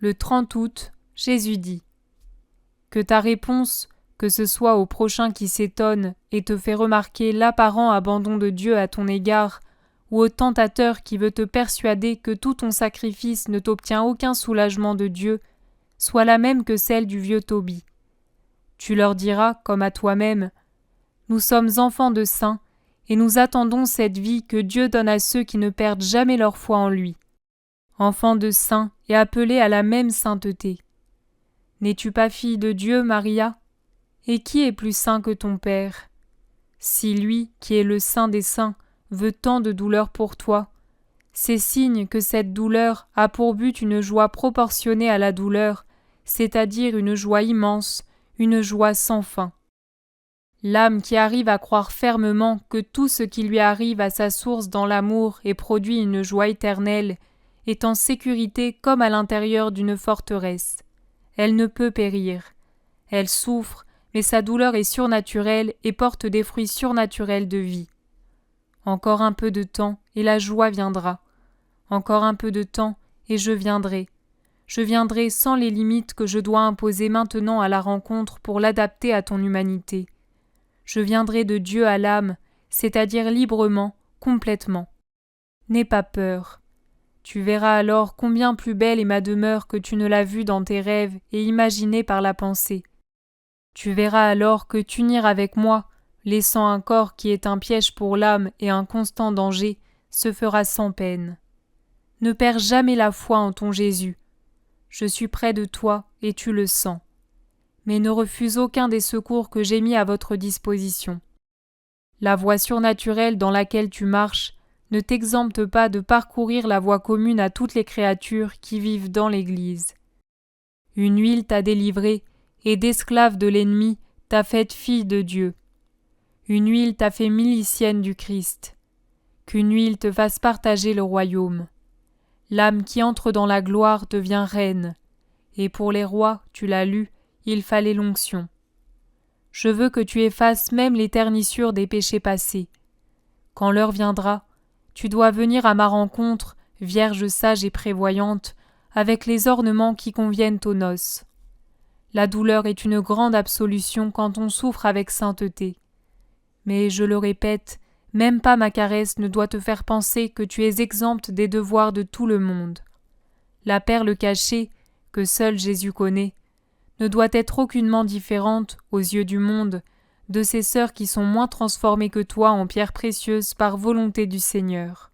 Le 30 août, Jésus dit : Que ta réponse, que ce soit au prochain qui s'étonne et te fait remarquer l'apparent abandon de Dieu à ton égard, ou au tentateur qui veut te persuader que tout ton sacrifice ne t'obtient aucun soulagement de Dieu, soit la même que celle du vieux Tobie. Tu leur diras, comme à toi-même : Nous sommes enfants de saints, et nous attendons cette vie que Dieu donne à ceux qui ne perdent jamais leur foi en lui. Enfants de saints et appelés à la même sainteté. N'es-tu pas fille de Dieu, Maria ? Et qui est plus saint que ton Père ? Si lui, qui est le saint des saints, veut tant de douleur pour toi, c'est signe que cette douleur a pour but une joie proportionnée à la douleur, c'est-à-dire une joie immense, une joie sans fin. L'âme qui arrive à croire fermement que tout ce qui lui arrive a sa source dans l'amour et produit une joie éternelle, est en sécurité comme à l'intérieur d'une forteresse. Elle ne peut périr. Elle souffre, mais sa douleur est surnaturelle et porte des fruits surnaturels de vie. Encore un peu de temps, et la joie viendra. Encore un peu de temps, et je viendrai. Je viendrai sans les limites que je dois imposer maintenant à la rencontre pour l'adapter à ton humanité. Je viendrai de Dieu à l'âme, c'est-à-dire librement, complètement. N'aie pas peur. Tu verras alors combien plus belle est ma demeure que tu ne l'as vue dans tes rêves et imaginée par la pensée. Tu verras alors que t'unir avec moi, laissant un corps qui est un piège pour l'âme et un constant danger, se fera sans peine. Ne perds jamais la foi en ton Jésus. Je suis près de toi et tu le sens. Mais ne refuse aucun des secours que j'ai mis à votre disposition. La voie surnaturelle dans laquelle tu marches ne t'exempte pas de parcourir la voie commune à toutes les créatures qui vivent dans l'Église. Une huile t'a délivrée, et d'esclave de l'ennemi t'a faite fille de Dieu. Une huile t'a fait milicienne du Christ. Qu'une huile te fasse partager le royaume. L'âme qui entre dans la gloire devient reine, et pour les rois, tu l'as lu, il fallait l'onction. Je veux que tu effaces même les ternissures des péchés passés. Quand l'heure viendra, tu dois venir à ma rencontre, vierge sage et prévoyante, avec les ornements qui conviennent aux noces. La douleur est une grande absolution quand on souffre avec sainteté. Mais, je le répète, même pas ma caresse ne doit te faire penser que tu es exempte des devoirs de tout le monde. La perle cachée, que seul Jésus connaît, ne doit être aucunement différente, aux yeux du monde, de ces sœurs qui sont moins transformées que toi en pierres précieuses par volonté du Seigneur.